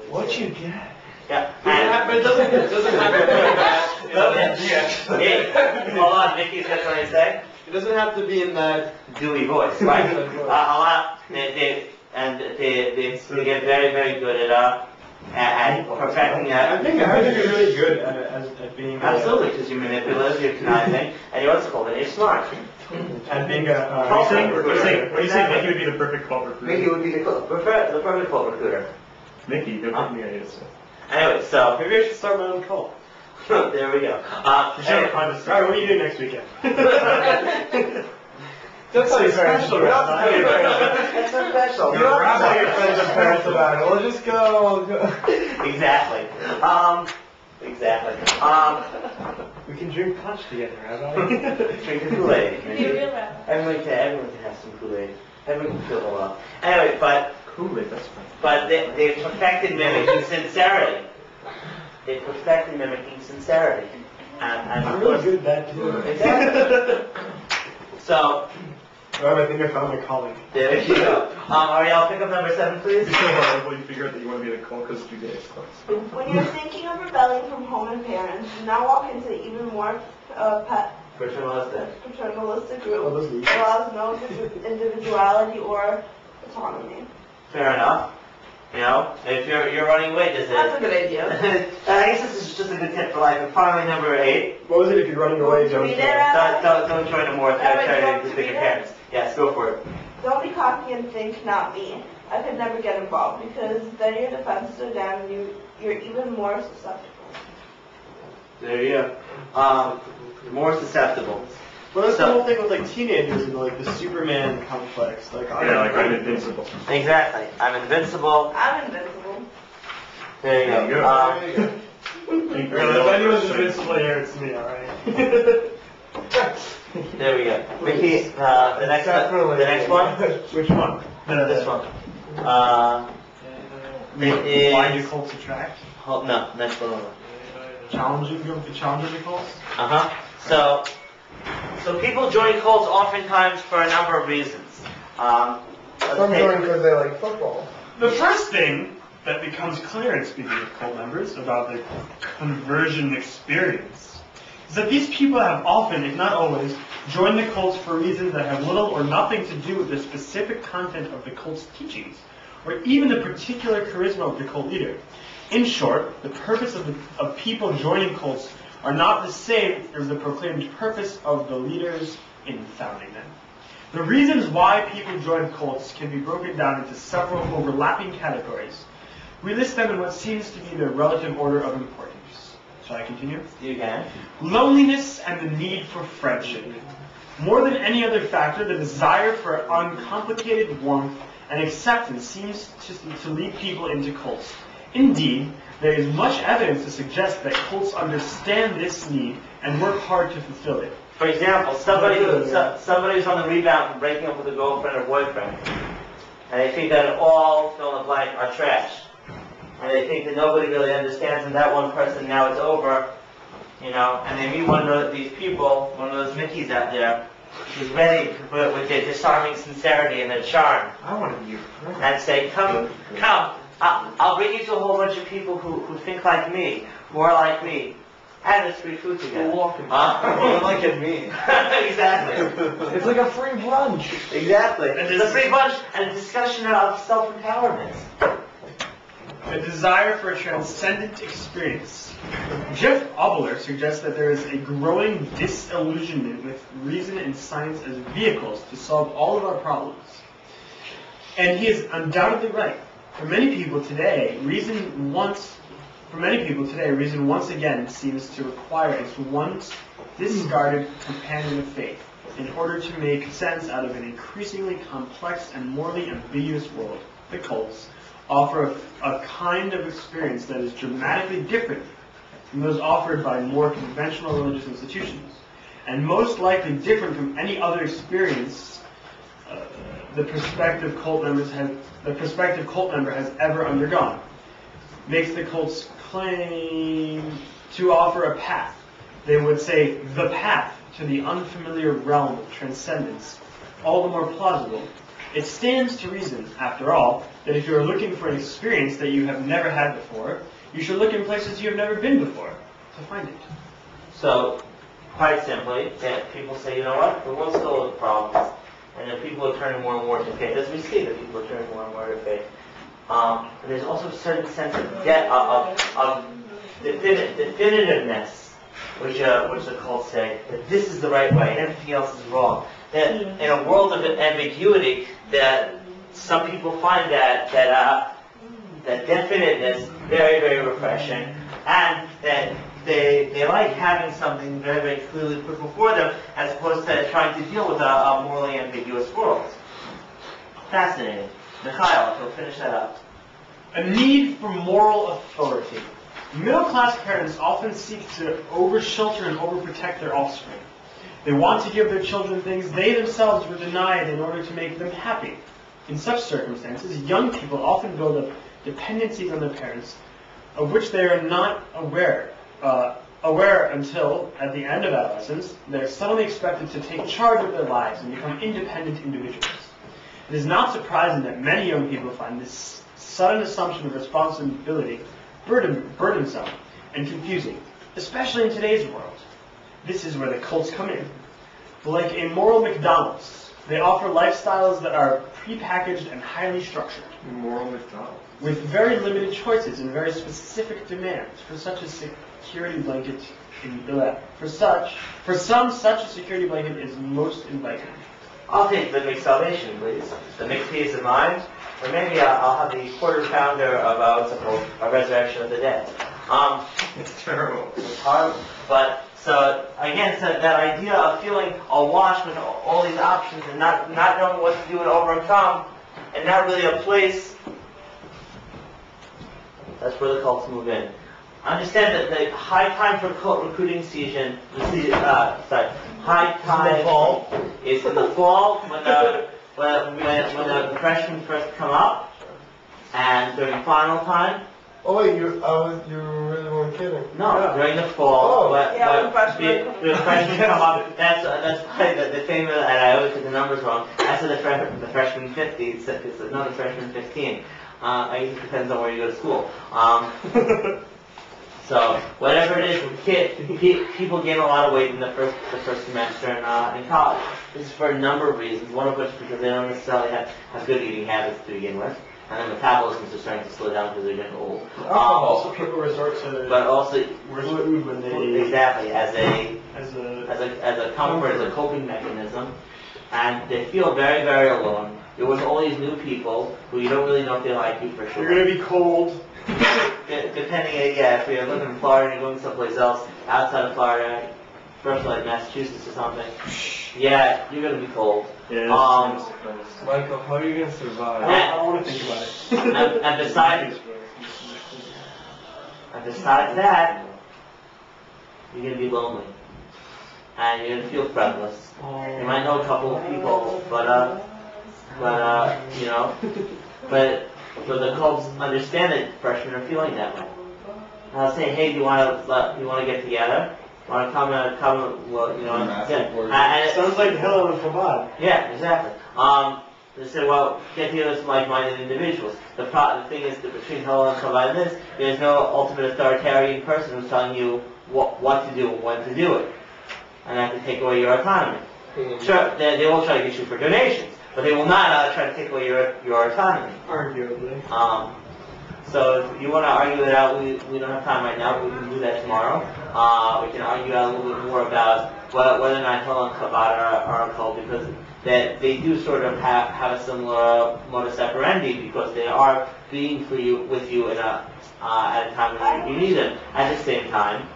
What you get? Yeah. But it doesn't have to be that. Hold on, Vicky's got something to say? It doesn't have to be in that Dewy voice, right? They get very, very good at perfecting that. I think you're really good at being Absolutely, because you're manipulative, you're conniving, and you're what's called it, you're smart. at being a What do you think Mickey would be the perfect cult recruiter? Mickey would be the perfect cult recruiter. Mickey, don't put me ideas. Anyway, so Maybe I should start my own cult. there we go. Alright, what are you doing next weekend? That's not special. That's not special. You don't have to tell your friends and parents about it. We'll just go. Exactly. Exactly. We can drink punch together, right? Drink the Kool-Aid. You realize. Everyone can have some Kool-Aid. Everyone can feel the love. Anyway, but Kool-Aid, that's fine. But they perfected mimicking sincerity. They perfected mimicking sincerity. And I'm really good at that too. Exactly. So, I think I found my calling. there you go. Ariel, pick up number 7, please. It's so horrible you figure out that you want to be in a cult because you get close. When you're thinking of rebelling from home and parents, do not walk into the even more paternalistic group that allows no individuality or autonomy. Fair enough. You know, if you're running away, does it? That's a good idea. I guess this is just a good tip for life. And finally, number 8. What was it? If you're running away, don't. Read it, Don't join a more authoritarian with your parents. Yes, go for it. Don't be cocky and think, not me. I could never get involved because then your defenses are down and you're even more susceptible. There you go. More susceptible. Well, that's the whole thing with like teenagers and like the Superman complex. Like, I'm invincible. Exactly. I'm invincible. I'm invincible. There you go. If anyone's invincible here, it's me, alright? There we go. Mickey, the next one? Which one? This one. It is... Why do cults attract? No, next one over. Challenging the cults? So people join cults oftentimes for a number of reasons. Some join because they like football. The first thing that becomes clear in speaking with cult members about the conversion experience is that these people have often, if not always, joined the cults for reasons that have little or nothing to do with the specific content of the cult's teachings, or even the particular charisma of the cult leader. In short, the purpose of people joining cults are not the same as the proclaimed purpose of the leaders in founding them. The reasons why people join cults can be broken down into several overlapping categories. We list them in what seems to be their relative order of importance. Shall I continue? You can. Loneliness and the need for friendship. More than any other factor, the desire for uncomplicated warmth and acceptance seems to lead people into cults. Indeed, there is much evidence to suggest that cults understand this need and work hard to fulfill it. For example, somebody who's on the rebound from breaking up with a girlfriend or boyfriend, and they think that all fill in the blank are trash. And they think that nobody really understands them, that one person, now it's over, you know, and they meet one of these people, one of those Mickeys out there, who's ready with their disarming sincerity and their charm. I want to be your friend. And say, come, I'll bring you to a whole bunch of people who think like me, who are like me, and there's free food together. Look at me. Exactly. It's like a free brunch. Exactly. It's a free bunch and a discussion of self-empowerment. A desire for a transcendent experience. Jeff Obler suggests that there is a growing disillusionment with reason and science as vehicles to solve all of our problems. And he is undoubtedly right. For many people today, reason once again seems to require its once discarded companion of faith in order to make sense out of an increasingly complex and morally ambiguous world. The cults offer a kind of experience that is dramatically different from those offered by more conventional religious institutions, and most likely different from any other experience the prospective cult member has ever undergone. Makes the cult's claim to offer a path. They would say the path to the unfamiliar realm of transcendence, all the more plausible. It stands to reason, after all, that if you are looking for an experience that you have never had before, you should look in places you have never been before to find it. So, quite simply, that people say, you know what, the world's full of problems, and that people are turning more and more to faith. As we see that people are turning more and more to faith. There's also a certain sense of definitiveness, which the cults say, that this is the right way and everything else is wrong. That in a world of ambiguity, that some people find that definiteness very, very refreshing, and that they like having something very, very clearly put before them, as opposed to trying to deal with a morally ambiguous world. Fascinating. Mikhail, if you'll finish that up. A need for moral authority. Middle-class parents often seek to over-shelter and over-protect their offspring. They want to give their children things they themselves were denied in order to make them happy. In such circumstances, young people often build up dependencies on their parents, of which they are not aware until, at the end of adolescence, they are suddenly expected to take charge of their lives and become independent individuals. It is not surprising that many young people find this sudden assumption of responsibility burdensome and confusing, especially in today's world. This is where the cults come in. Like a moral McDonald's, they offer lifestyles that are prepackaged and highly structured, Moral McDonald's. with very limited choices and very specific demands for such a security blanket. For some, such a security blanket is most inviting. I'll take the mixed salvation, please. The mixed peace of mind. Or maybe I'll have the quarter pounder of what's it called, a resurrection of the dead. It's terrible. It's hard, but so again, so that idea of feeling awash with all these options and not knowing what to do and overcome, and not really a place. That's where the cults move in. Understand that the high time for cult recruiting season, high time is in the fall when the freshmen first come up, and during final time. Oh wait, you really weren't kidding. No, during the fall, when when freshmen the freshmen come up. That's why the famous, and I always get the numbers wrong. I said the freshman 50. It's the freshman 15. I guess it depends on where you go to school. So whatever it is, people gain a lot of weight in the first semester in college. This is for a number of reasons. One of which because they don't necessarily have good eating habits to begin with, and their metabolisms are starting to slow down because they're getting old. Also, people resort to But also food when they exactly as a comfort, as a coping mechanism, and they feel very, very alone. You're with all these new people who you don't really know if they like you for sure. You're gonna be cold. Depending, if you're living in Florida and you're going someplace else outside of Florida, first like Massachusetts or something, yeah, you're gonna be cold. Yeah, Michael, how are you gonna survive? I don't want to think about it. And besides that, you're gonna be lonely, and you're gonna feel friendless. You might know a couple of people, but the cults understand that freshmen are feeling that way. And I'll say, hey, do you want to get together? Want to come, It sounds like Hillel and Chabad. Yeah, exactly. They say, well, get together with like-minded individuals. The thing is that between Hillel and Chabad and this, there's no ultimate authoritarian person who's telling you what to do and when to do it. And that to take away your autonomy. Sure, they will try to get you for donations, but they will not try to take away your autonomy. Arguably. So if you want to argue it out, we don't have time right now, but we can do that tomorrow. We can argue out a little bit more about whether or not Hillel and Chabad are a cult, because they do sort of have a similar modus operandi, because they are being with you at a time when you need them. At the same time,